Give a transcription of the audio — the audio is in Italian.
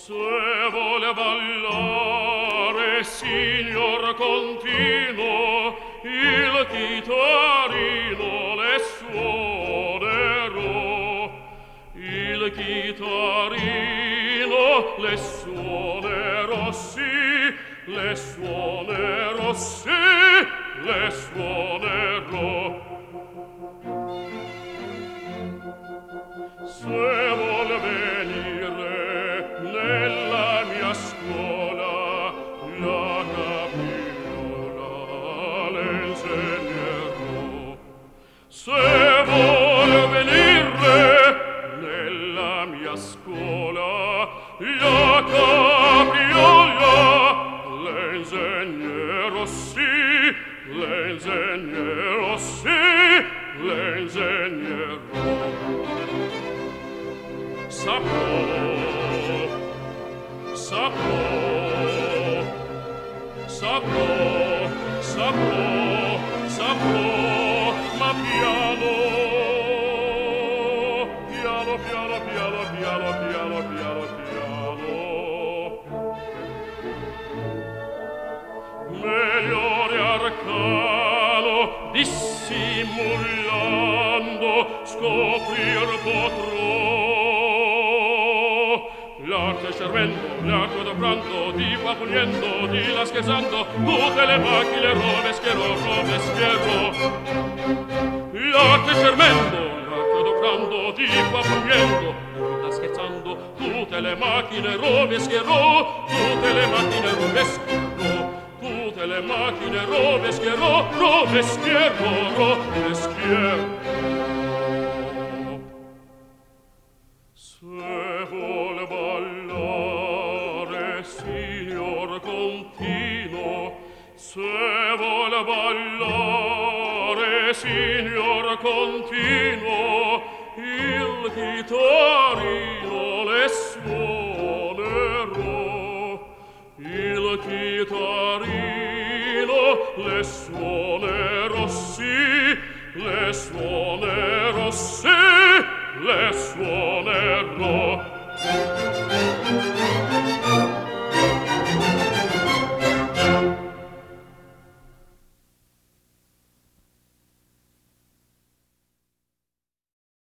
Se vuole ballare, signor continuo, il chitarrino le suonerò. Il chitarrino le suonerò, sì, le suonerò, sì, le suonerò. Se vuol venire nella mia scuola, la capriola le insegnerò. Se vuol venire nella mia scuola, la capriola le insegnerò, sì, le insegnerò, sì, le insegnerò. Saprò, saprò, saprò, saprò, saprò, ma piano, piano, piano, piano, piano, piano, piano, piano. Meliore arcano, dissimulando, scoprir potrò. L'arte servendo, l'arte adoprando, di qua pugnendo, di là scherzando, tutte le macchine Robespierro, Robespierro. L'arte servendo, l'arte adoprando, di qua pugnendo, di là scherzando, tutte le macchine Robespierro, tutte le macchine Robespierro, tutte le macchine Robespierro, Robespierro, Robespierro. Se vuole ballare, signor continuo, se vuole ballare, signor continuo, il chitarrino le suonerò. Il chitarrino le suonerò, sì, le suonerò, sì, le suonerò.